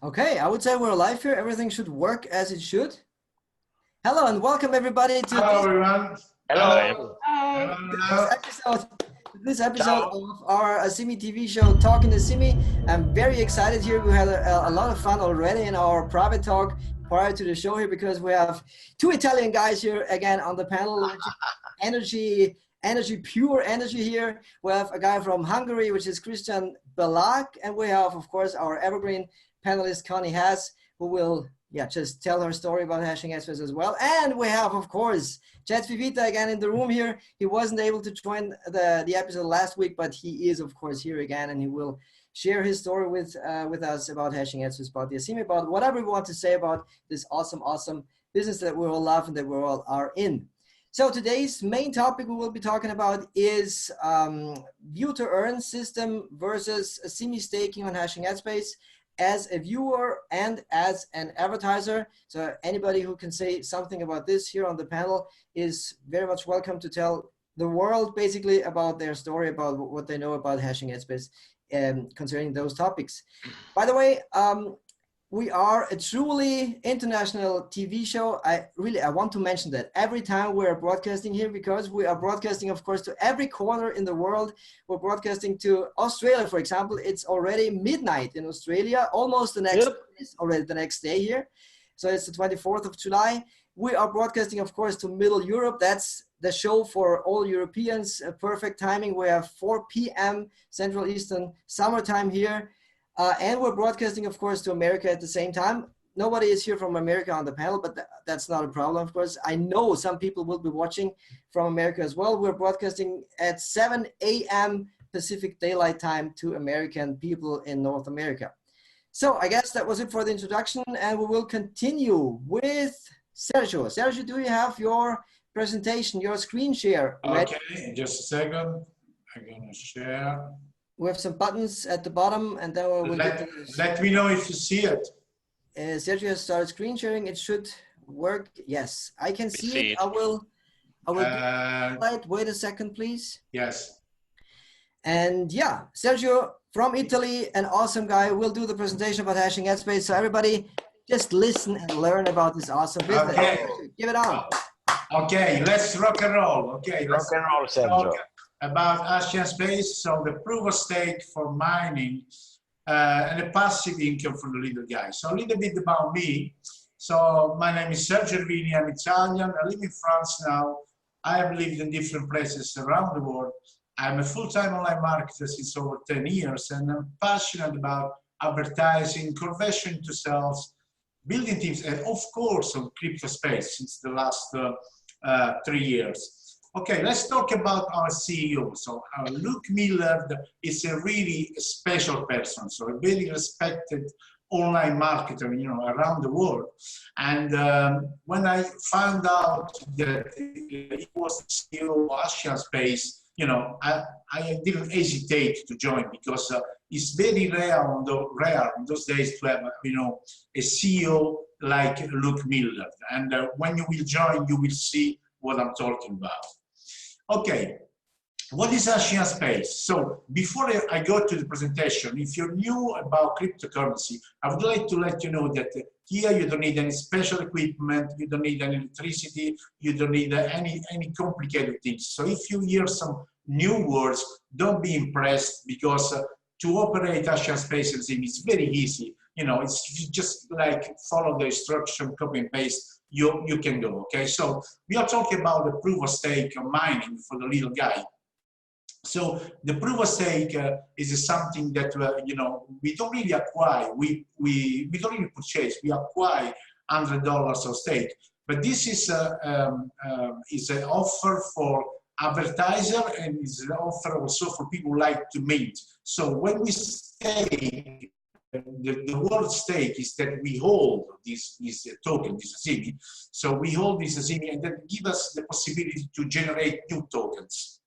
Okay, I would say we're live here. Everything should work as it should. Hello and welcome everybody to everyone. Hello. This episode of our Asimi TV show, Talkin Asimi. I'm very excited here. We had a lot of fun already in our private talk prior to the show here because we have two Italian guys here again on the panel. Pure energy here. We have a guy from Hungary, which is Krisztián Bellák, and we have, of course, our evergreen panelist, Conny Has, who will just tell her story about hashing experts as well. And we have, of course, Fifita again in the room here. He wasn't able to join the episode last week, but he is, of course, here again, and he will share his story with us about hashing experts, about the Asimi, about whatever we want to say about this awesome business that we all love and that we all are in. So today's main topic we will be talking about is view to earn system versus Asimi staking on hashing headspace as a viewer and as an advertiser. So anybody who can say something about this here on the panel is very much welcome to tell the world basically about their story, about what they know about hashing headspace concerning those topics. By the way, we are a truly international TV show. I want to mention that every time we're broadcasting here, because we are broadcasting, of course, to every corner in the world. We're broadcasting to Australia, for example. It's already midnight in Australia, almost the next, it's already the next day here. So it's the 24th of July. We are broadcasting, of course, to Middle Europe. That's the show for all Europeans. Perfect timing. We have 4 p.m. Central Eastern summertime here. And we're broadcasting, of course, to America at the same time. Nobody is here from America on the panel, but that's not a problem, of course. I know some people will be watching from America as well. We're broadcasting at 7 a.m. Pacific Daylight Time to American people in North America. So I guess that was it for the introduction, and we will continue with Sergio. Sergio, do you have your presentation, your screen share ready? Okay, just a second. I'm going to share. We have some buttons at the bottom, and then we'll let me know if you see it. Sergio has started screen sharing. It should work. Yes, I can see it. I will wait a second, please. Yes. And yeah, Sergio from Italy, an awesome guy, will do the presentation about hashing headspace. So everybody just listen and learn about this awesome business. Okay. Give it on. Okay, let's rock and roll. Okay, rock and roll, Sergio. About hashing space, so the proof of stake for mining and the passive income for the little guy. So a little bit about me. So my name is Sergio Ervini, I'm Italian, I live in France now. I have lived in different places around the world. I'm a full-time online marketer since over 10 years, and I'm passionate about advertising, conversion to sales, building teams, and of course on crypto space since the last 3 years. Okay, let's talk about our CEO. So Luke Miller is a really special person, so a very respected online marketer, you know, around the world. And when I found out that he was the CEO of Hashing Space, you know, I didn't hesitate to join because it's very rare in those days to have, you know, a CEO like Luke Miller. And when you will join, you will see what I'm talking about. Okay, what is Hashing Space? So before I go to the presentation, if you're new about cryptocurrency, I would like to let you know that here you don't need any special equipment, you don't need any electricity, you don't need any complicated things. So if you hear some new words, don't be impressed, because to operate Hashing Space is very easy. You know, it's just like follow the instruction, copy and paste. You can go, okay? So we are talking about the proof of stake mining for the little guy. So the proof of stake is something that, you know, we don't really acquire, we don't really purchase, we acquire $100 of stake. But this is an offer for advertiser, and is an offer also for people who like to mint. So when we stake, the word stake is that we hold this token, this Asimi. So we hold this Asimi, and that gives us the possibility to generate new tokens.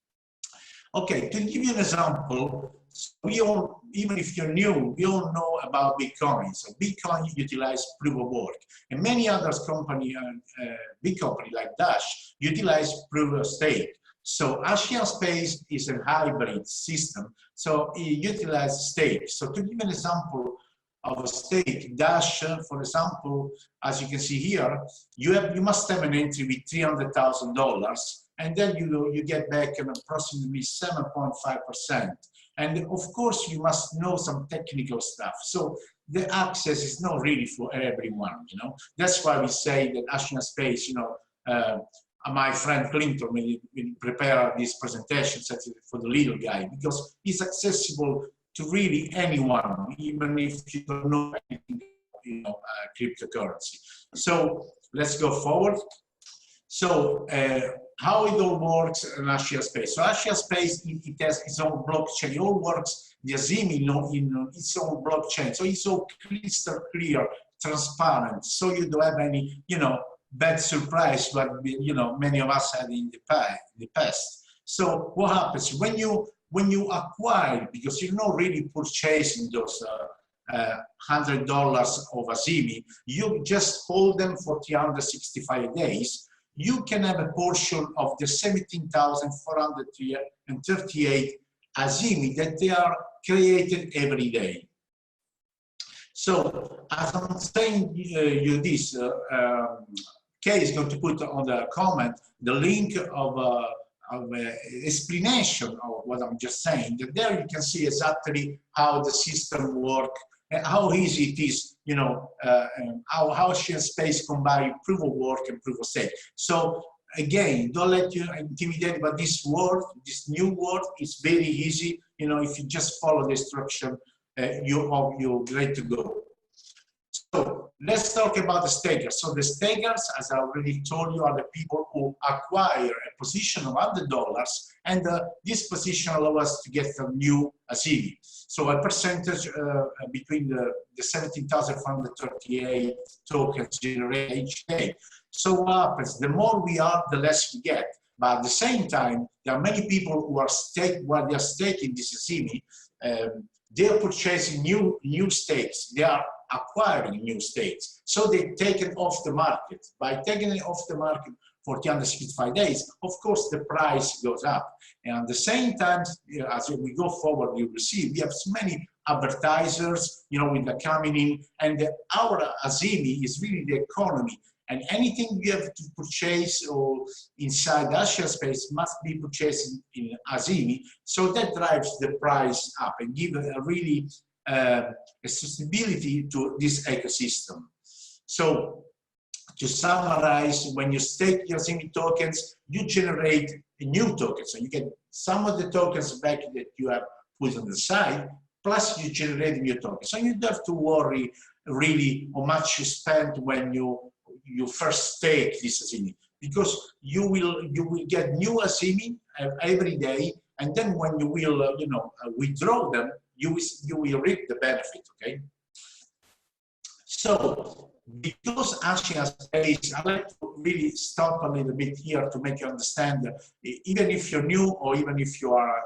Okay, to give you an example, we all, even if you're new, we all know about Bitcoin. So Bitcoin utilizes proof of work, and many other companies, big company like Dash, utilize proof of stake. So Hashing Space is a hybrid system. So it utilizes stake. So to give an example, of a stake. Dash, for example, as you can see here, you must have an entry with $300,000, and then you get back an approximately 7.5%. And of course, you must know some technical stuff. So the access is not really for everyone, you know. That's why we say that Asimi Space, you know, my friend Clinton will prepare this presentation for the little guy, because it's accessible to really anyone, even if you don't know anything, you know, cryptocurrency. So let's go forward. So how it all works in Asimi Space. So Asimi Space, it has its own blockchain. It all works, the Asimi, in its own blockchain. So it's all crystal clear, transparent. So you don't have any, you know, bad surprise, but you know, many of us had in the past. So what happens when you acquire, because you're not really purchasing those $100 of Asimi, you just hold them for 365 days. You can have a portion of the 17,438 Asimi that they are created every day. So as I'm saying you this, Kay is going to put on the comment the link of explanation of what I'm just saying. That there you can see exactly how the system works, and how easy it is, you know, how Asimi Space combine proof of work and proof of stake. So again, don't let you intimidate by this word, this new word. It's very easy, you know, if you just follow the instruction, you're great to go. So let's talk about the stakers. So the stakers, as I already told you, are the people who acquire a position of $100, and this position allows us to get a new Asimi. So a percentage between the 17,438 tokens generated each day. So what happens? The more we are, the less we get. But at the same time, there are many people who are while they are staking this Asimi, they are purchasing new stakes. They are acquiring new stakes. So they take it off the market. By taking it off the market for 365 days, of course, the price goes up. And at the same time, as we go forward, you will see we have so many advertisers, you know, with the coming in, and our Asimi is really the economy. And anything we have to purchase or inside the Asimi Space must be purchased in Asimi. So that drives the price up and gives a really a sustainability to this ecosystem. So to summarize, when you stake your Asimi tokens, you generate a new token. So you get some of the tokens back that you have put on the side, plus you generate new tokens. So you don't have to worry really how much you spend when you first stake this Asimi, because you will get new Asimi every day, and then when you will withdraw them, you will reap the benefit. Okay. So because Asimi Space, I like to really stop a little bit here to make you understand that even if you're new or even if you are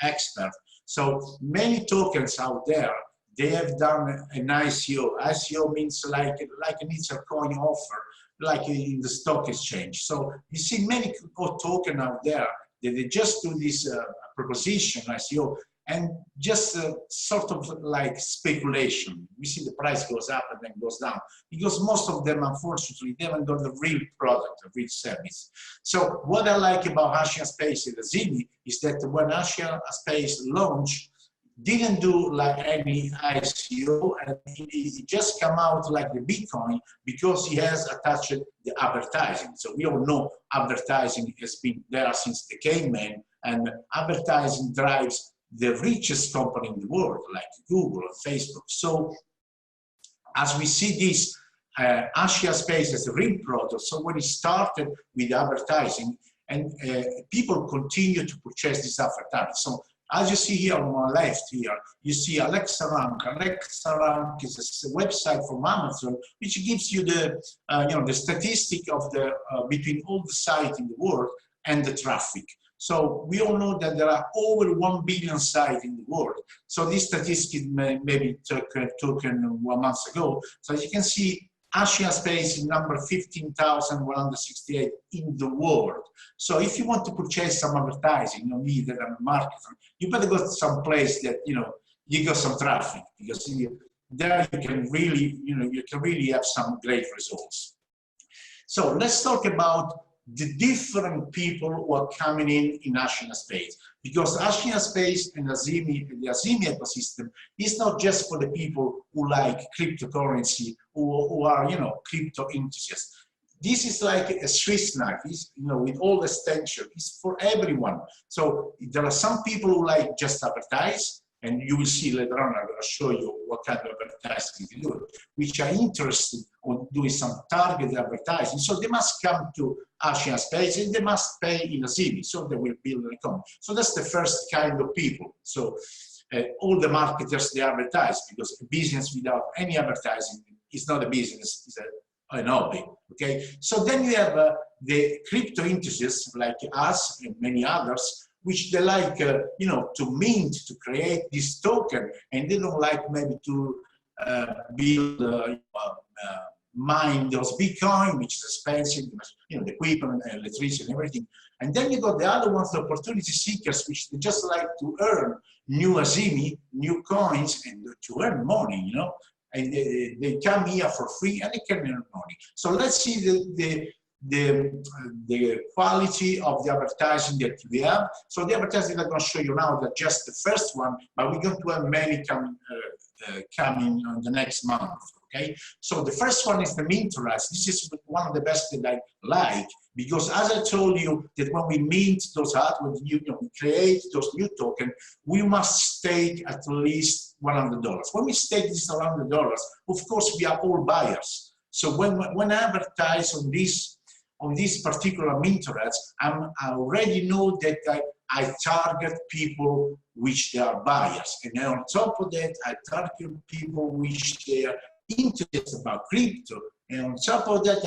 expert. So many tokens out there, they have done an ICO. ICO means like an initial coin offer, like in the stock exchange. So you see many tokens out there that they just do this proposition, ICO, and just sort of like speculation. We see the price goes up and then goes down, because most of them, unfortunately, they haven't got the real product, a real service. So what I like about Asimi Space and Asimi is that when Asimi Space launched, didn't do like any ICO, and it just come out like the Bitcoin because he has attached the advertising. So we all know advertising has been there since the caveman, and advertising drives the richest company in the world, like Google and Facebook. So as we see this, Asimi Space as a real product. So when it started with advertising, and people continue to purchase this advertising. So as you see here on my left here, you see Alexa Rank. Alexa Rank is a website from Amazon, which gives you the the statistic of the between all the sites in the world and the traffic. So we all know that there are over 1 billion sites in the world. So this statistic maybe took 1 month ago. So as you can see, Asimi Space is number 15,168 in the world. So if you want to purchase some advertising, me that I'm a marketer, you better go to some place that you got some traffic, because there you can really, you can really have some great results. So let's talk about the different people who are coming in Asimi space, because Asimi space and Asimi, the Asimi ecosystem is not just for the people who like cryptocurrency, who are, crypto enthusiasts. This is like a Swiss knife, with all the extension. It's for everyone. So there are some people who like just advertise, and you will see later on, I'm going to show you what kind of advertising you do, which are interested in doing some targeted advertising. So they must come to Asimi space and they must pay in Asimi, so they will build an account. So that's the first kind of people. So all the marketers, they advertise, because a business without any advertising is not a business, it's an hobby, okay? So then you have the crypto enthusiasts like us and many others, which they like, to mint, to create this token, and they don't like maybe to build, mine those Bitcoin, which is expensive, the equipment, electricity, and everything. And then you got the other ones, the opportunity seekers, which they just like to earn new Asimi, new coins, and to earn money, and they come here for free and they can earn money. So let's see the quality of the advertising that we have. So the advertising I'm going to show you now, that's just the first one, but we're going to have many coming on the next month. Okay, so the first one is the mint rights. This is one of the best that I like, because as I told you, that when we mint those art, when we create those new tokens, we must stake at least $100. When we stake this $100, of course we are all buyers. So when I advertise on this particular mint rights, I already know that I target people which they are buyers, and then on top of that, I target people which they are interested about crypto, and on top of that,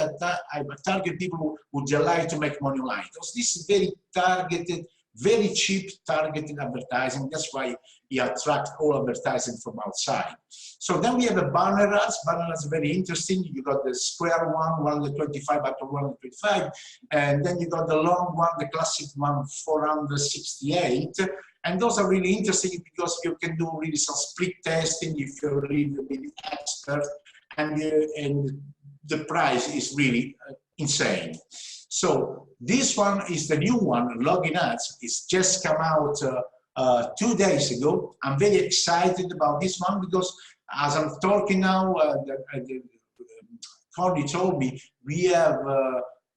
I target people who would like to make money online. Because this is very targeted, very cheap targeted advertising. That's why you attract all advertising from outside. So then we have a banner ads. Banner ads are very interesting. You got the square one, 125 by 125, and then you got the long one, the classic one, 468. And those are really interesting because you can do really some split testing if you're really expert, and the price is really insane. So this one is the new one, Login Ads. It's just come out 2 days ago. I'm very excited about this one because as I'm talking now, Conny told me we are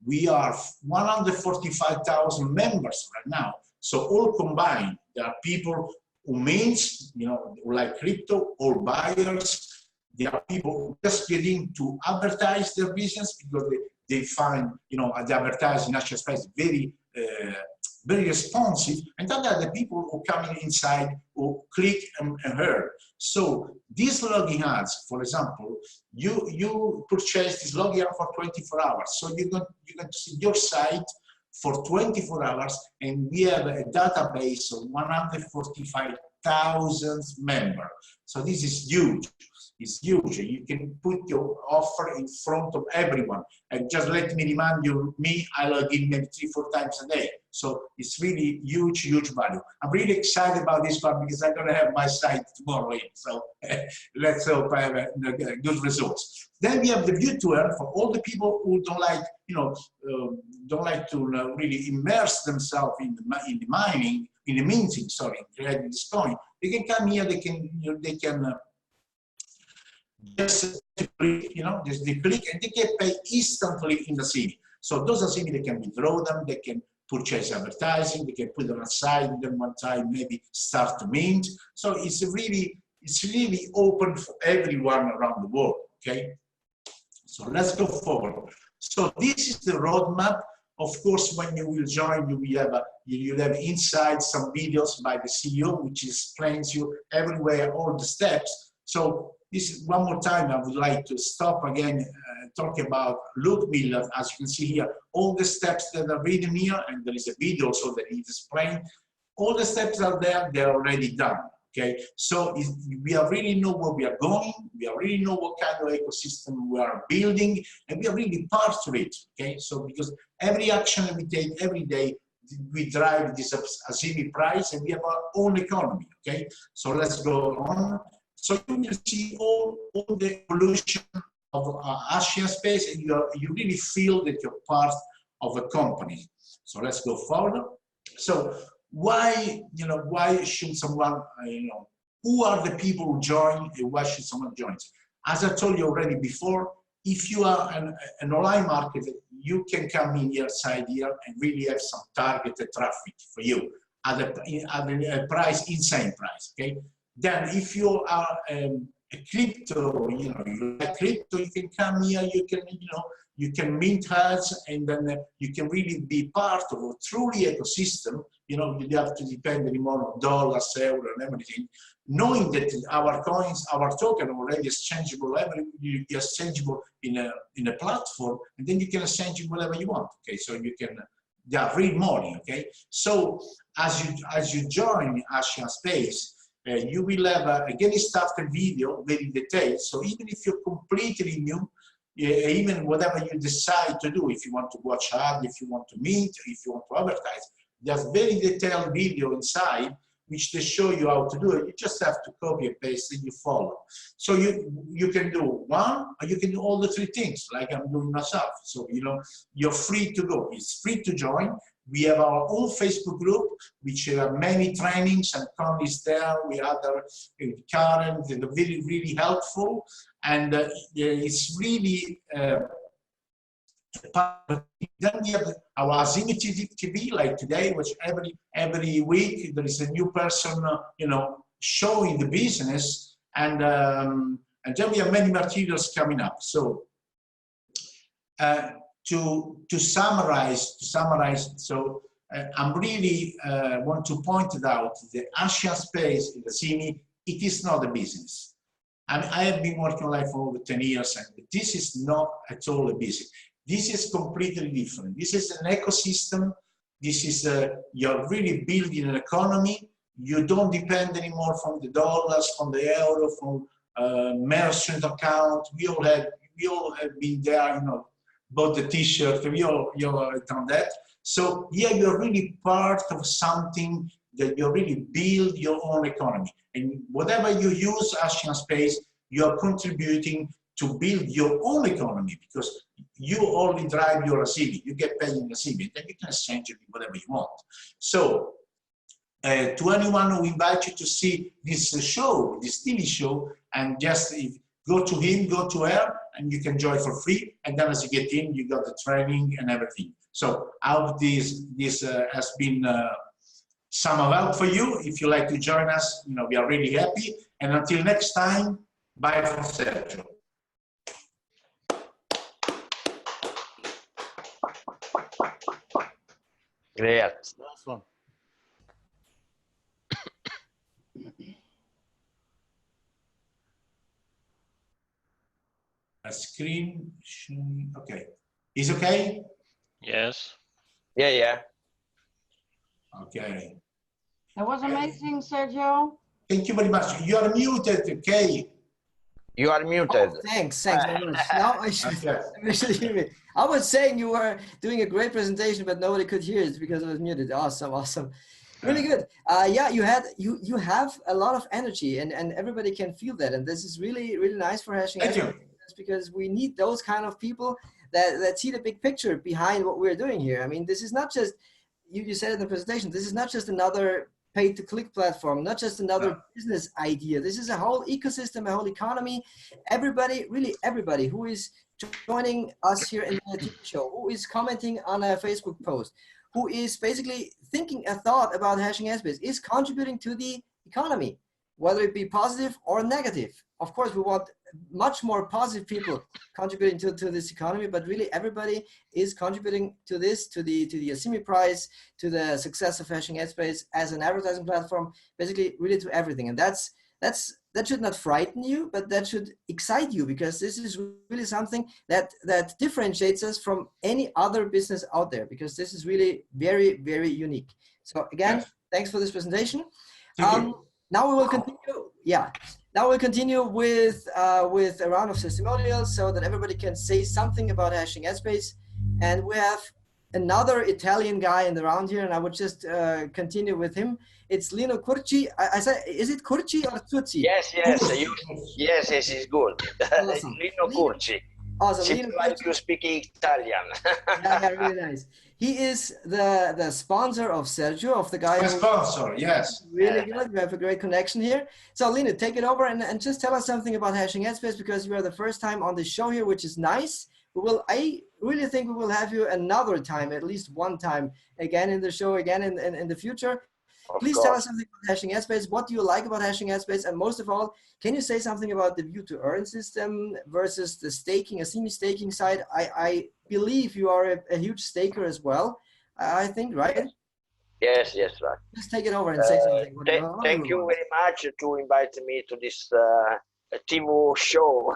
145,000 members right now. So all combined, there are people who mint, who like crypto, or buyers. There are people who just getting to advertise their business because they find, the advertising national space very, very responsive. And then there are the people who come inside, who click and heard. So these login ads, for example, you purchase this login ad for 24 hours. So you're going to see your site for 24 hours, and we have a database of 145,000 members. So this is huge. It's huge. You can put your offer in front of everyone. And just let me remind you, I log in maybe 3-4 times a day. So it's really huge, huge value. I'm really excited about this one because I'm going to have my site tomorrow in. So let's hope I have good results. Then we have the view to earn for all the people who don't like, don't like to really immerse themselves in the mining, in the minting, creating this coin. They can come here. They can just click, just they click and they get paid instantly in the Asimi. So those Asimi, they can withdraw them, they can purchase advertising, they can put them aside, then one time maybe start to mint. So it's really open for everyone around the world, okay? So let's go forward. So this is the roadmap. Of course, when you will join, you'll have inside some videos by the CEO, which explains you everywhere all the steps. So this one more time, I would like to stop again, talk about Luke Miller. As you can see here, all the steps that are written here, and there is a video also that he explained. All the steps are there, they're already done. Okay, so we already know where we are going, we already know what kind of ecosystem we are building, and we are really part of it. Okay, so because every action that we take every day, we drive this Asimi price, and we have our own economy. Okay, so let's go on. So you will see all the evolution of Asian space, and you really feel that you're part of a company. So let's go forward. So why should someone, who are the people who join and why should someone join? As I told you already before, if you are an online marketer, you can come in here, side here, and really have some targeted traffic for you at a price, insane price, okay? Then if you are a crypto, you like crypto, you can come here, you can mint ads, and then you can really be part of a truly ecosystem. You don't have to depend anymore on dollars, euro, and everything. Knowing that our coins, our token already exchangeable, exchangeable in a platform, and then you can exchange it whatever you want. Okay, so you can real money. Okay, so as you join Asian Space, you will have again a starter video very detailed. So even if you're completely new, even whatever you decide to do, if you want to watch ad, if you want to meet, if you want to advertise, there's very detailed video inside which they show you how to do it. You just have to copy and paste and you follow. So you can do one, or you can do all the three things like I'm doing myself. So you're free to go. It's free to join. We have our own Facebook group, which have many trainings, and Conny is there. We have Karen, they're really, really helpful. And it's really then we have our Asimi TV, like today, which every week there is a new person, showing the business, and then we have many materials coming up. So to summarize, so I'm really want to point it out, the Asian Space in Asimi, it is not a business. I mean, I have been working online for over 10 years, and this is not at all a business. This is completely different. This is an ecosystem. This is you're really building an economy. You don't depend anymore from the dollars, from the euro, from merchant account. We all have been there, bought the T-shirt. We all done that. So here you're really part of something that you really build your own economy. And whatever you use Asian Space, you're contributing to build your own economy, because you only drive your Asimi. You get paid in Asimi, then you can exchange it with whatever you want. So to anyone who invite you to see this show, this TV show, and just go to him, go to her, and you can join for free. And then as you get in, you got the training and everything. So I hope this has been some of help for you. If you like to join us, we are really happy. And until next time, bye from Sergio. Great. Last one. A screen, okay. Is okay? Yes. Yeah. Okay. That was amazing, Sergio. Thank you very much. You are muted, Kay. You are muted. Oh, thanks very much. Now I should actually hear it. I was saying you were doing a great presentation, but nobody could hear it because it was muted. Awesome. Really good. Yeah, you have a lot of energy, and everybody can feel that. And this is really, really nice for hashing. Thank you. Because we need those kind of people that see the big picture behind what we're doing here. I mean, this is not just, you said in the presentation, this is not just another pay-to-click platform, not just another business idea. This is a whole ecosystem, a whole economy. Everybody, really everybody who is joining us here in the TV show, who is commenting on a Facebook post, who is basically thinking a thought about hashing airspace, is contributing to the economy, whether it be positive or negative. Of course, we want much more positive people contributing to this economy, but really everybody is contributing to this, to the Asimi prize, to the success of hashing airspace as an advertising platform, basically really to everything. And that should not frighten you, but that should excite you, because this is really something that differentiates us from any other business out there, because this is really very, very unique. So again, thanks for this presentation. Now we will continue. Yeah. Now we'll continue with a round of testimonials so that everybody can say something about hashing airspace. And we have another Italian guy in the round here, and I would just continue with him. It's Lino Curci. I said, is it Curci or Curci? Yes, yes, it's good. Awesome. Lino Curci. Awesome. Seems Lino like Curci. you speak Italian. Yeah, really nice. He is the sponsor of Sergio, of the guy My who sponsor, yes. really good. We have a great connection here. So Lino, take it over and just tell us something about Hashing Headspace, because you are the first time on the show here, which is nice. I really think we will have you another time, at least one time again in the show, again in the future. Of Please course. tell us something about Hashing Headspace. What do you like about Hashing Headspace? And most of all, can you say something about the view to earn system versus the staking, Asimi staking side? I believe you are a huge staker as well, I think, right? Yes, right. Just take it over and say something. Thank you very much to invite me to this TV show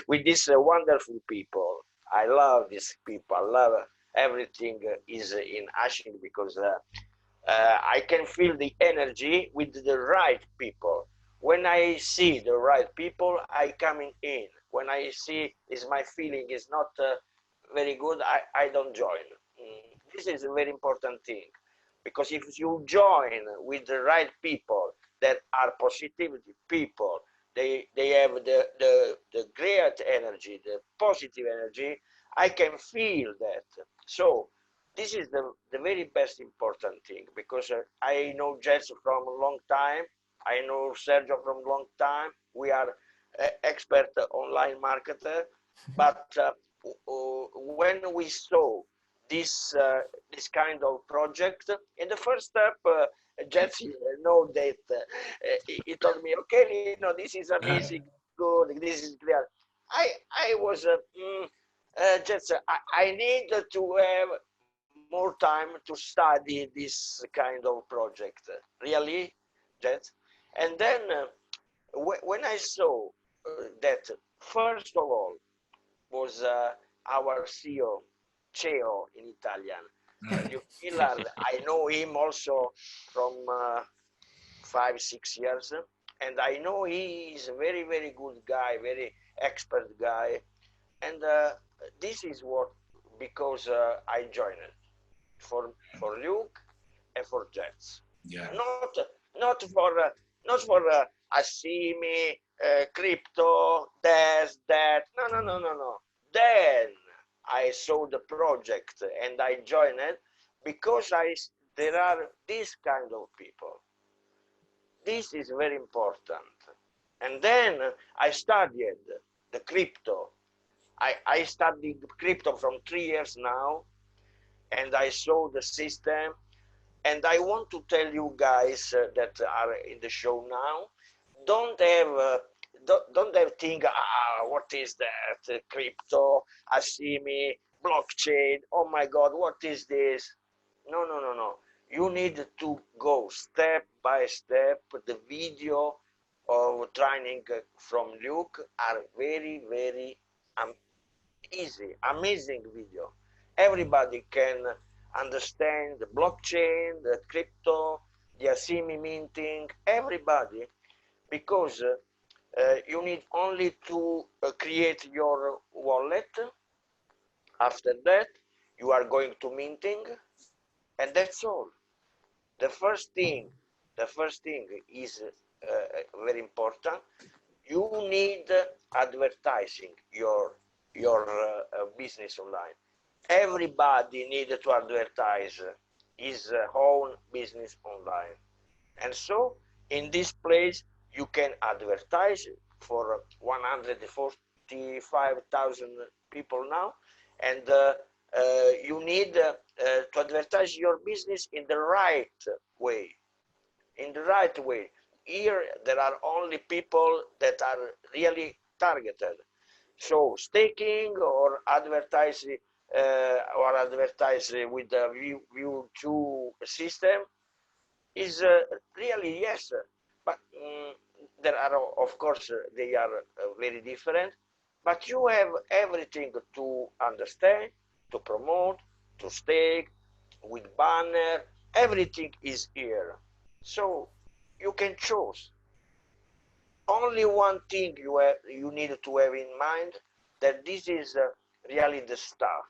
with these wonderful people. I love these people. I love everything is in hashing because I can feel the energy with the right people. When I see the right people, I coming in. When I see is my feeling is not very good, I don't join. This is a very important thing, because if you join with the right people that are positivity people, they have the great energy, the positive energy. I can feel that. So this is the very best important thing, because I know Jets from a long time. I know Sergio from a long time. We are expert online marketer. But when we saw this kind of project, in the first step, Jets know that he told me, okay, this is amazing, good, this is clear. I was Jets. I need to have more time to study this kind of project, really, Jet. And then when I saw that, first of all, was our CEO in Italian, Sergio Ervini. I know him also from 5-6 years, and I know he is a very, very good guy, very expert guy. And this is what, because I joined it for Luke and for Jets. Yeah. Not for Asimi, crypto, this, that. No. Then I saw the project and I joined it because there are this kind of people. This is very important. And then I studied the crypto. I studied crypto from 3 years now, and I saw the system. And I want to tell you guys that are in the show now, don't have think, what is that, crypto, Asimi, blockchain, oh my God, what is this? No. You need to go step by step. The video of training from Luke are very, very easy, amazing video. Everybody can understand the blockchain, the crypto, the Asimi minting, everybody, because you need only to create your wallet. After that, you are going to minting, and that's all. The first thing is very important. You need advertising your business online. Everybody needs to advertise his own business online. And so in this place, you can advertise for 145,000 people now. And you need to advertise your business in the right way. Here, there are only people that are really targeted. So staking or advertising with the view to system is really yes, but there are, of course, they are very different. But you have everything to understand, to promote, to stake, with banner. Everything is here, so you can choose. Only one thing you need to have in mind, that this is really the start.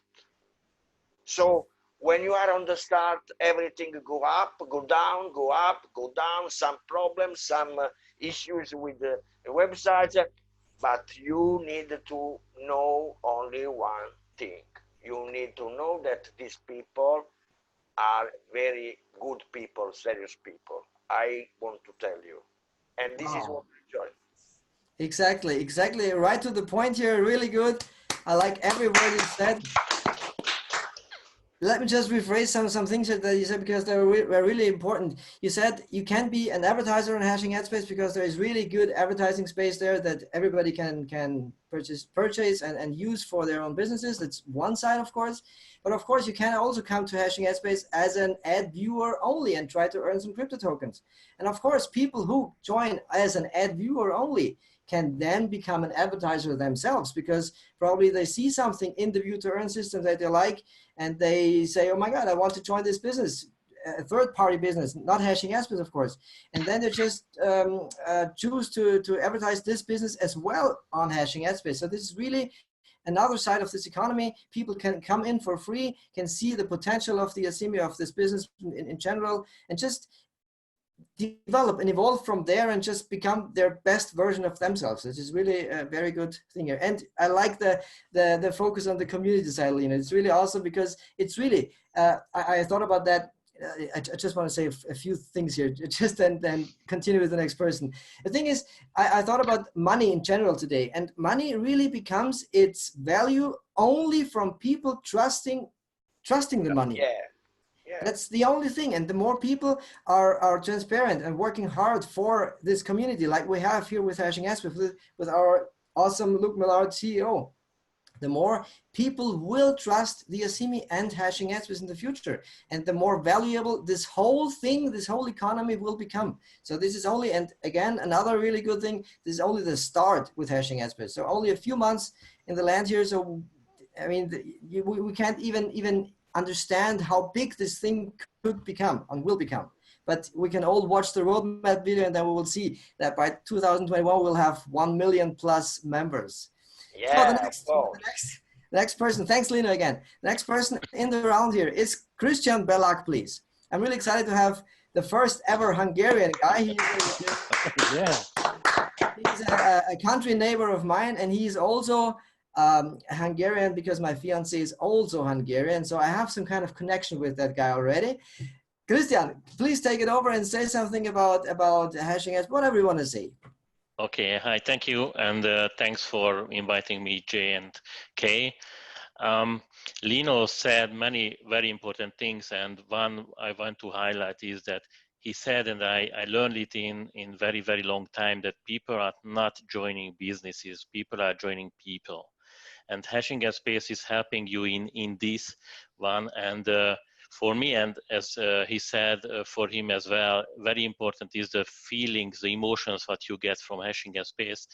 So when you are on the start, everything go up, go down, go up, go down, some problems, some issues with the website, but you need to know only one thing. You need to know that these people are very good people, serious people. I want to tell you. And this is what I enjoy. Exactly, exactly. Right to the point here. Really good. I like every word you said. Let me just rephrase some things that you said because they were really important. You said you can be an advertiser on Hashing Headspace because there is really good advertising space there that everybody can purchase and use for their own businesses. That's one side, of course. But of course, you can also come to Hashing Headspace as an ad viewer only and try to earn some crypto tokens. And of course, people who join as an ad viewer only can then become an advertiser themselves because probably they see something in the view to earn system that they like and they say, oh my God, I want to join this business, a third-party business, not Hashing Headspace, of course. And then they just choose to advertise this business as well on Hashing Headspace. So this is really another side of this economy. People can come in for free, can see the potential of the Asimi, of this business in general, and just develop and evolve from there and just become their best version of themselves. This is really a very good thing here. And I like the focus on the community side, Lino. It's really awesome because it's really, I thought about that. I just want to say a few things here, just then continue with the next person. The thing is, I thought about money in general today, and money really becomes its value only from people trusting the money. Yeah. Yeah. That's the only thing. And the more people are transparent and working hard for this community, like we have here with Hashing Headspace, with our awesome Luke Millard CEO, the more people will trust the Asimi and Hashing Headspace in the future. And the more valuable this whole thing, this whole economy will become. So this is only, and again, another really good thing, this is only the start with Hashing Headspace. So only a few months in the land here. So, I mean, we can't even understand how big this thing could become and will become. But we can all watch the roadmap video and then we will see that by 2021, we'll have 1 million plus members. Yeah, So the next person, thanks Lino again. The next person in the round here is Krisztián Bellák, please. I'm really excited to have the first ever Hungarian guy. He's a country neighbor of mine, and he's also Hungarian because my fiance is also Hungarian. So I have some kind of connection with that guy already. Krisztián, please take it over and say something about Hashing Headspace, whatever you want to say. Okay, hi, thank you, and thanks for inviting me, Jay and Kay. Lino said many very important things, and one I want to highlight is that he said, and I learned it in very, very long time, that people are not joining businesses, people are joining people. And Hashing Headspace is helping you in this one. And for me, and as he said, for him as well, very important is the feelings, the emotions what you get from Hashing Headspace.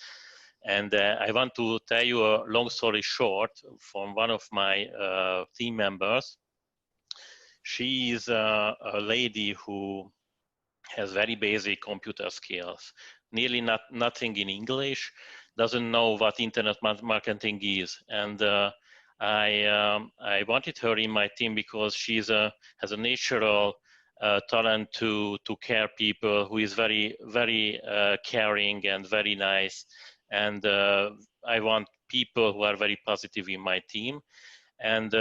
And I want to tell you a long story short from one of my team members. She is a lady who has very basic computer skills, nearly nothing in English, doesn't know what internet marketing is. And I wanted her in my team because she's has a natural talent to care people, who is very, very caring and very nice. And I want people who are very positive in my team. And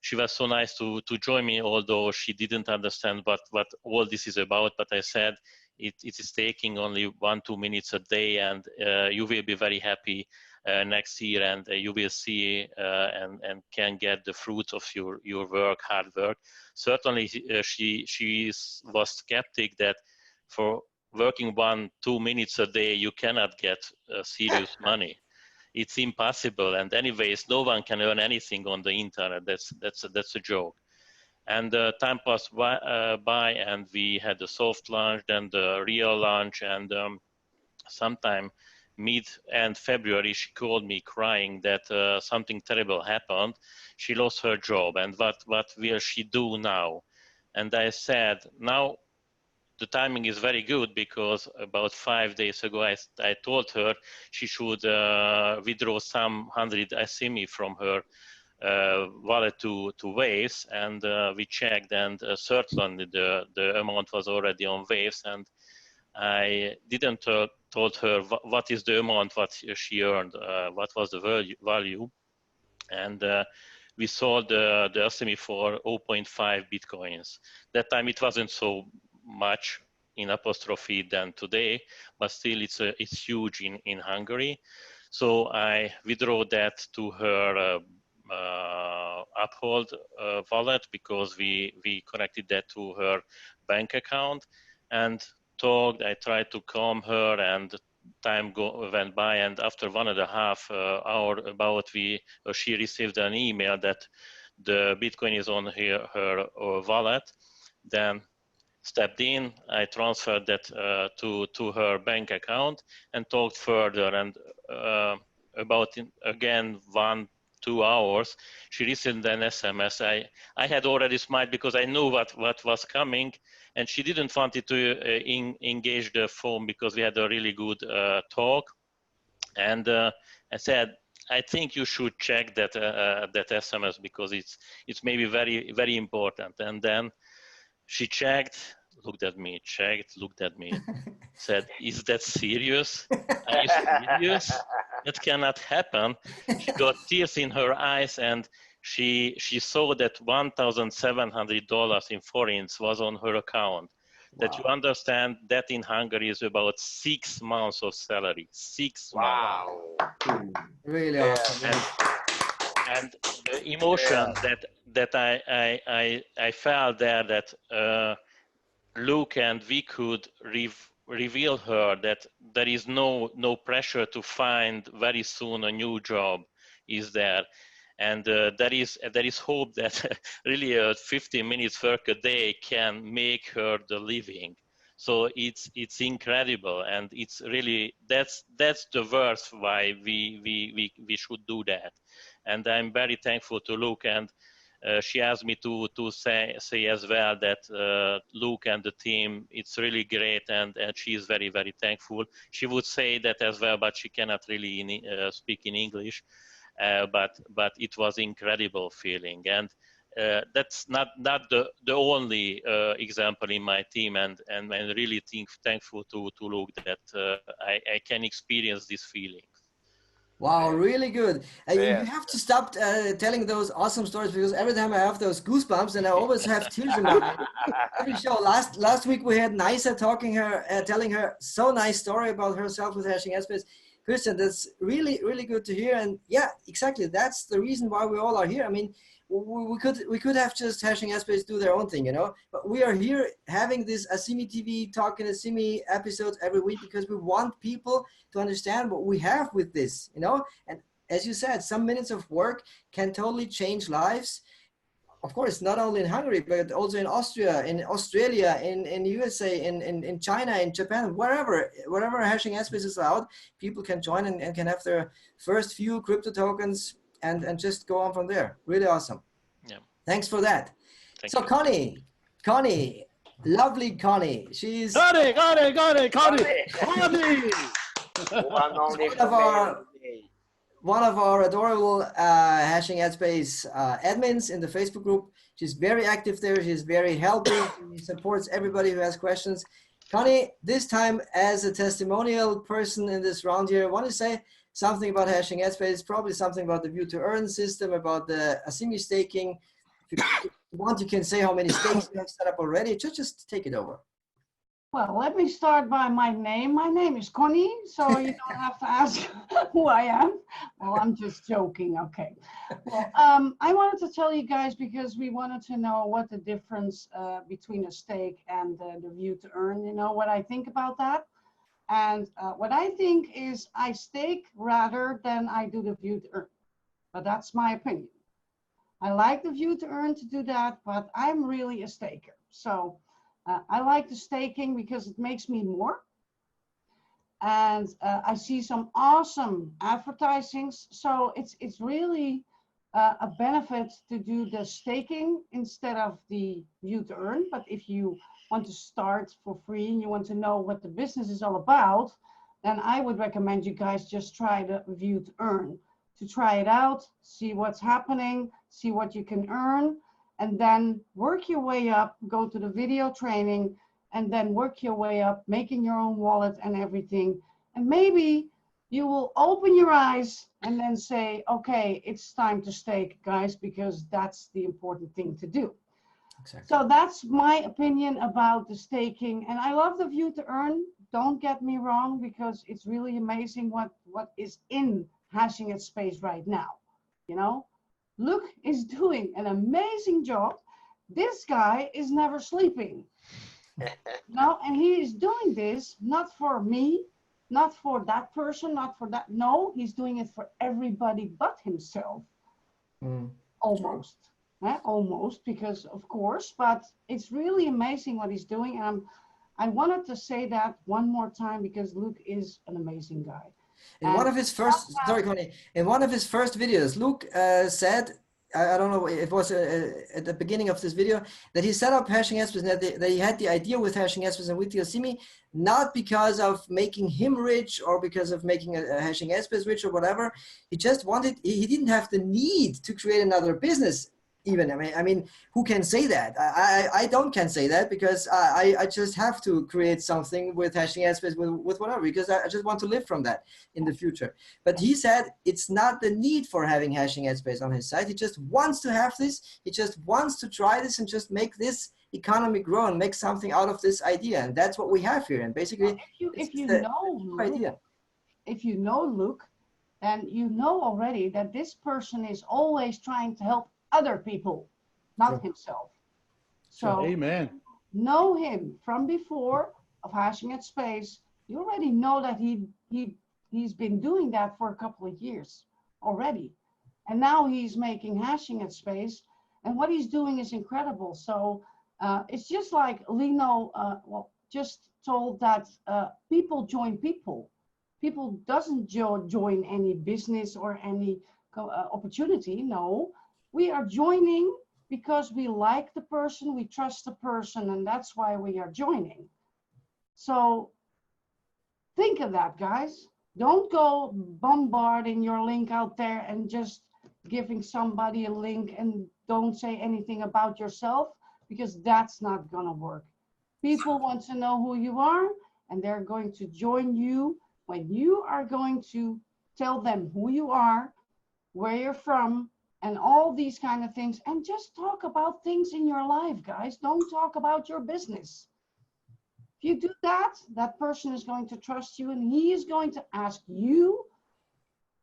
she was so nice to join me, although she didn't understand what all this is about. But I said, it is taking only 1-2 minutes a day, and you will be very happy next year, and you will see and can get the fruits of your work, hard work. Certainly, she was skeptic that for working 1-2 minutes a day, you cannot get serious money. It's impossible, and anyways, no one can earn anything on the internet. That's a joke. And time passed by, and we had the soft launch, then the real launch, and sometime mid-end February, she called me crying that something terrible happened. She lost her job, and what will she do now? And I said, now the timing is very good, because about 5 days ago, I told her she should withdraw some 100 Asimi from her wallet to Waves, and we checked, and certainly the amount was already on Waves, and I didn't told her what is the amount what she earned, what was the value, and we sold the Asimi for 0.5 bitcoins. That time it wasn't so much in apostrophe than today, but still it's huge in Hungary. So I withdrew that to her Uphold wallet, because we connected that to her bank account, and I tried to calm her, and time went by, and after 1.5 hour about she received an email that the Bitcoin is on her wallet. Then stepped in, I transferred that to her bank account and talked further, and about again 1-2 hours she received an SMS. I had already smiled because I knew what was coming, and she didn't want it to engage the phone because we had a really good talk, and I said, I think you should check that that SMS because it's maybe very, very important. And then she checked, looked at me, looked at me, said, is that serious? Are you serious? That cannot happen. She got tears in her eyes, and she saw that $1,700 in forints was on her account. Wow. That you understand that in Hungary is about 6 months of salary. 6 months. Wow. Really awesome. And the emotion that I felt there, that look, and we could reveal her that there is no pressure to find very soon a new job is there, and there is hope that really 15 minutes work a day can make her the living. So it's incredible, and it's really that's the worth why we should do that. And I'm very thankful to Luke, and she asked me to say as well that Luke and the team, it's really great, and she is very, very thankful. She would say that as well, but she cannot really speak in English. But it was incredible feeling, and that's not the only example in my team, and I'm really thankful to Luke that I can experience this feeling. Wow, really good. You have to stop telling those awesome stories, because every time I have those goosebumps, and I always have tears in my eyes. Every show. Last week we had Nisa telling her so nice story about herself with hashing Airspace. Krisztián, that's really, really good to hear. And yeah, exactly. That's the reason why we all are here. I mean, we could have just hashing Airspace do their own thing, you know, but we are here having this Asimi TV Talkin Asimi episodes every week because we want people to understand what we have with this, you know. And as you said, some minutes of work can totally change lives. Of course, not only in Hungary, but also in Austria, in Australia, in USA, in China, in Japan, wherever hashing Airspace is allowed, people can join and can have their first few crypto tokens and just go on from there. Really awesome. Yeah. Thanks for that. Thank you. Connie, lovely Connie. She's Connie. one of our adorable hashing Airspace admins in the Facebook group. She's very active there. She's very helping. She supports everybody who has questions. Connie, this time as a testimonial person in this round here, I want to say something about hashing Airspace, probably something about the view to earn system, about the Asimi staking. If you want, you can say how many stakes you have set up already. Just take it over. Well, let me start by my name. My name is Conny, so you don't have to ask who I am. Well, I'm just joking. Okay. Well, I wanted to tell you guys because we wanted to know what the difference between a stake and the view to earn, you know, what I think about that. And what I think is I stake rather than I do the view to earn. But that's my opinion. I like the view to earn to do that, but I'm really a staker. So I like the staking because it makes me more. And I see some awesome advertisings. So it's really a benefit to do the staking instead of the view to earn. But if you want to start for free and you want to know what the business is all about, then I would recommend you guys just try the view to earn. to try it out, see what's happening, see what you can earn, and then work your way up, go to the video training, and then work your way up, making your own wallet and everything. And maybe you will open your eyes and then say, okay, it's time to stake, guys, because that's the important thing to do. Exactly. So that's my opinion about the staking. And I love the view to earn. Don't get me wrong, because it's really amazing what is in hashing at space right now. You know, Luke is doing an amazing job. This guy is never sleeping. No, and he is doing this not for me, not for that person, not for that. No, he's doing it for everybody but himself. Almost. Almost, because of course, but it's really amazing what he's doing. And I wanted to say that one more time because Luke is an amazing guy. In one of his first, sorry, Conny, in one of his first videos, Luke said, I don't know, it was at the beginning of this video, that he set up hashing Espers, and that he had the idea with hashing Espers and with the Asimi, not because of making him rich or because of making a hashing Espers rich or whatever. He just wanted, he didn't have the need to create another business. Even, I mean, who can say that? I can say that because I just have to create something with hashing Espers with whatever, because I just want to live from that in the future. But he said it's not the need for having hashing Espers on his side. He just wants to have this. He just wants to try this and just make this economy grow and make something out of this idea. And that's what we have here. And basically, if you know Luke, then you know already that this person is always trying to help other people, not himself. So amen. Know him from before of hashing at space. You already know that he's been doing that for a couple of years already, and now he's making hashing at space, and what he's doing is incredible. So it's just like Lino just told that people join people. People doesn't join any business or any opportunity. No. We are joining because we like the person, we trust the person, and that's why we are joining. So think of that, guys. Don't go bombarding your link out there and just giving somebody a link and don't say anything about yourself, because that's not going to work. People want to know who you are, and they're going to join you when you are going to tell them who you are, where you're from, and all these kind of things, and just talk about things in your life, guys. Don't talk about your business. If you do that, that person is going to trust you, and he is going to ask you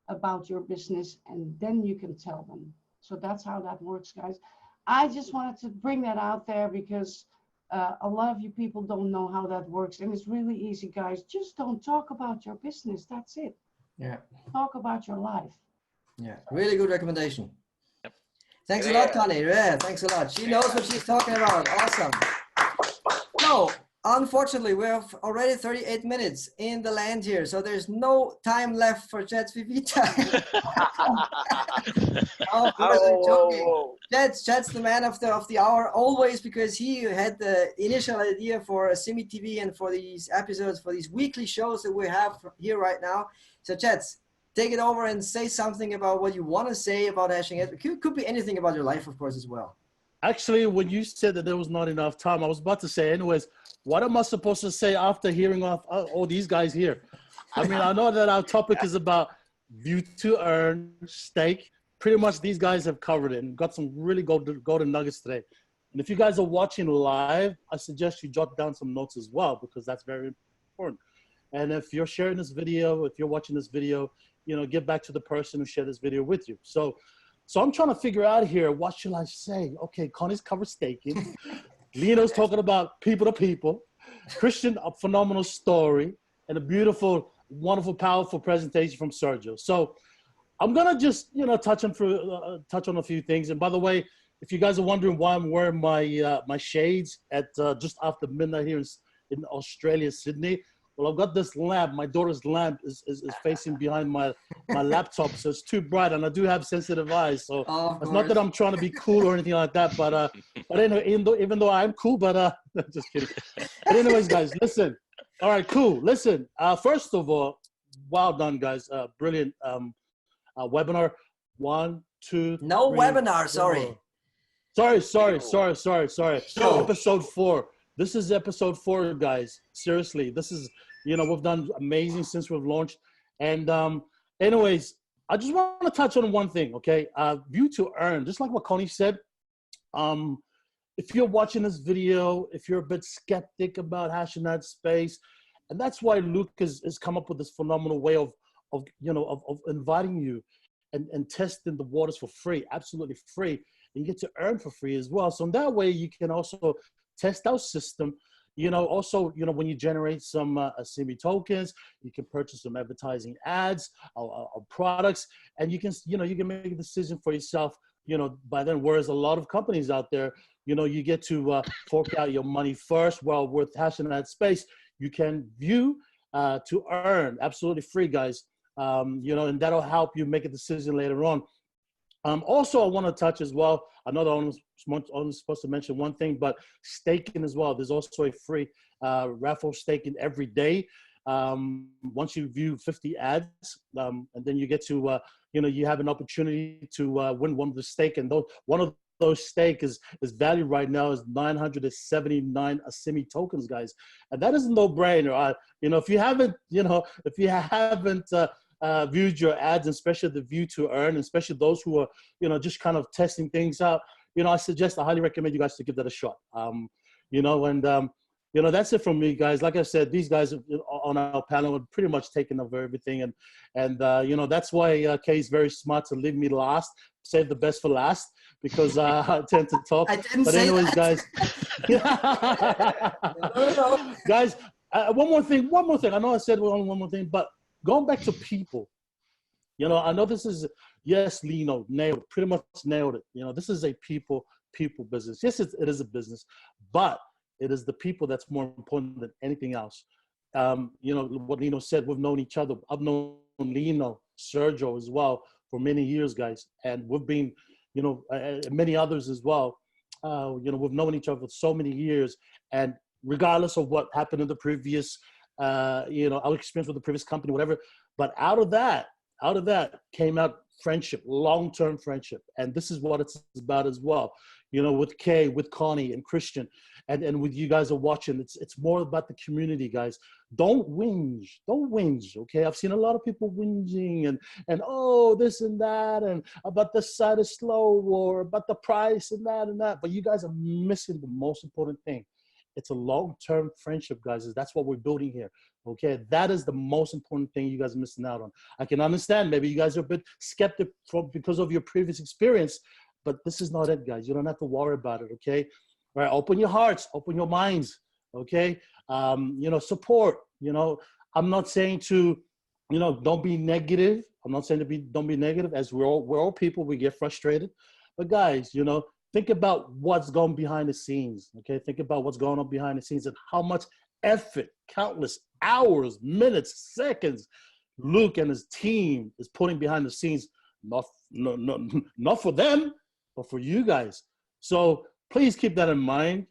about your business, and then you can tell them. So that's how that works, guys. I just wanted to bring that out there because a lot of you people don't know how that works, and it's really easy, guys. Just don't talk about your business. That's it. Yeah. Talk about your life. Yeah, really good recommendation. Thanks a lot, Conny. Yeah, thanks a lot. She knows what she's talking about. Awesome. So, unfortunately, we have already 38 minutes in the land here, so there's no time left for Chat's Fifita. Of course, I'm joking. Chat's the man of the hour always, because he had the initial idea for Asimi TV and for these episodes, for these weekly shows that we have here right now. So, Chats, take it over and say something about what you want to say about hashing it. It could be anything about your life, of course, as well. Actually, when you said that there was not enough time, I was about to say, anyways, what am I supposed to say after hearing off all these guys here? I mean, I know that our topic is about view to earn, stake. Pretty much these guys have covered it and got some really golden nuggets today. And if you guys are watching live, I suggest you jot down some notes as well, because that's very important. And if you're sharing this video, if you're watching this video, you know, get back to the person who shared this video with you. So I'm trying to figure out here, what should I say? Okay, Connie's covered staking. Lino's talking about people to people. Krisztián, a phenomenal story, and a beautiful, wonderful, powerful presentation from Sergio. So I'm gonna just, you know, touch on a few things. And by the way, if you guys are wondering why I'm wearing my my shades at just after midnight here in Australia, Sydney, well, I've got this lamp. My daughter's lamp is facing behind my laptop, so it's too bright, and I do have sensitive eyes. So it's not that I'm trying to be cool or anything like that, but anyway, even though I'm cool, but just kidding. But anyways, guys, listen. All right, cool. Listen. First of all, well done, guys. Brilliant. webinar. 1, 2, No 3, webinar, 4. sorry. Sorry. So, Episode 4. This is episode 4, guys. Seriously, this is, you know, we've done amazing since we've launched. And anyways, I just want to touch on one thing, okay? View to earn, just like what Connie said. If you're watching this video, if you're a bit skeptic about hashing that space, and that's why Luke has come up with this phenomenal way of inviting you and testing the waters for free, absolutely free. And you get to earn for free as well. So in that way, you can also test our system. You know, also, you know, when you generate some Asimi tokens, you can purchase some advertising ads or products, and you can make a decision for yourself, you know, by then. Whereas a lot of companies out there, you know, you get to fork out your money first. Well, with hashing that space, you can view to earn absolutely free, guys. You know, and that'll help you make a decision later on. Also, I want to touch as well. I know that I'm only supposed to mention one thing, but staking as well. There's also a free raffle staking every day. Once you view 50 ads, and then you get to, you have an opportunity to win one of the stake. And one of those stake is valued right now is 979 Asimi tokens, guys. And that is a no-brainer. If you haven't, viewed your ads, especially the view to earn, especially those who are, just kind of testing things out, I highly recommend you guys to give that a shot. That's it from me, guys. Like I said, these guys on our panel have pretty much taken over everything. And that's why Kay is very smart to leave me last, save the best for last, because I tend to talk. I didn't but say anyways, that. guys, No. guys, one more thing. I know I said one more thing, but going back to people, I know this is, yes, Lino pretty much nailed it. This is a people business. Yes, it is a business, but it is the people that's more important than anything else. What Lino said, we've known each other. I've known Lino, Sergio as well for many years, guys. And we've been, many others as well. We've known each other for so many years. And regardless of what happened in the previous, our experience with the previous company, whatever, but out of that came out friendship, long-term friendship. And this is what it's about as well. With Kay, with Connie and Krisztián, and with you guys are watching, it's more about the community, guys. Don't whinge, okay? I've seen a lot of people whinging and oh, this and that, and about the site is slow, or about the price and that, but you guys are missing the most important thing. It's a long-term friendship, guys. That's what we're building here, okay? That is the most important thing you guys are missing out on. I can understand maybe you guys are a bit skeptical because of your previous experience, but this is not it, guys. You don't have to worry about it, okay? All right, open your hearts, open your minds, okay? Support, I'm not saying to, don't be negative. I'm not saying don't be negative, as we're all people, we get frustrated. But guys, think about what's going behind the scenes, okay? Think about what's going on behind the scenes and how much effort, countless hours, minutes, seconds, Luke and his team is putting behind the scenes, not for them, but for you guys. So please keep that in mind,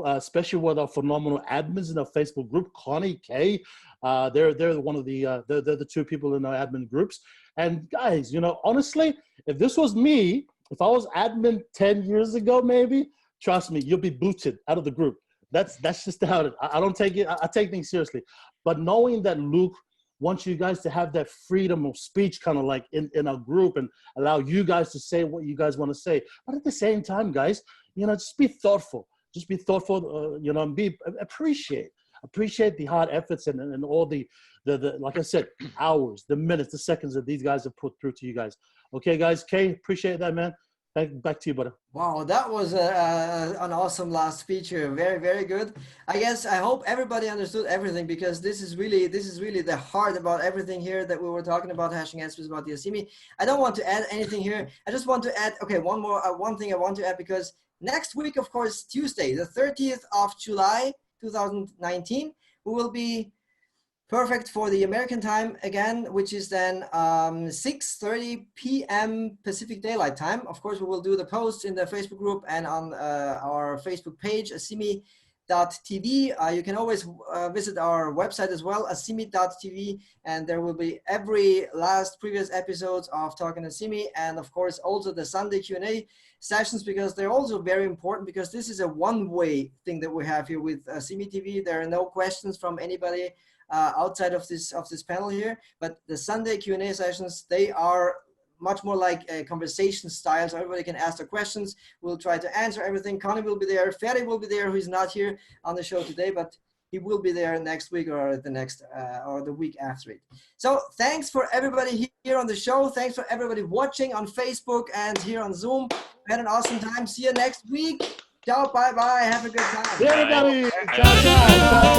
especially with our phenomenal admins in our Facebook group, Connie, Kay. They're one of they're the two people in our admin groups. And guys, honestly, if this was me, if I was admin 10 years ago, maybe, trust me, you'll be booted out of the group. That's just how it is. I don't take it. I take things seriously. But knowing that Luke wants you guys to have that freedom of speech kind of like in our group and allow you guys to say what you guys want to say. But at the same time, guys, just be thoughtful. Just be thoughtful, and appreciate the hard efforts and all the like I said, hours, the minutes, the seconds that these guys have put through to you guys. Okay, guys, Kay, appreciate that, man. Back to you, brother. Wow, that was an awesome last feature. Very, very good. I hope everybody understood everything, because this is really the heart about everything here that we were talking about, hashing answers about the Asimi. I don't want to add anything here. I just want to add, okay, one thing I want to add, because next week, of course, Tuesday, the 30th of July, 2019, we will be perfect for the American time again, which is then 6:30 p.m. Pacific Daylight Time. Of course, we will do the posts in the Facebook group and on our Facebook page, Asimi asimi.tv. You can always visit our website as well, asimi.tv, and there will be every previous episodes of Talkin Asimi, and of course also the Sunday Q&A sessions, because they're also very important, because this is a one-way thing that we have here with Asimi TV. There are no questions from anybody outside of this panel here, but the Sunday Q&A sessions, they are much more like a conversation style, so everybody can ask their questions. We'll try to answer everything. Connie will be there. Ferry will be there, who's not here on the show today, but he will be there next week or the next or the week after it. So thanks for everybody here on the show. Thanks for everybody watching on Facebook and here on Zoom. We had an awesome time. See you next week. Ciao, bye-bye. Have a good time. Everybody, Bye. ciao, ciao.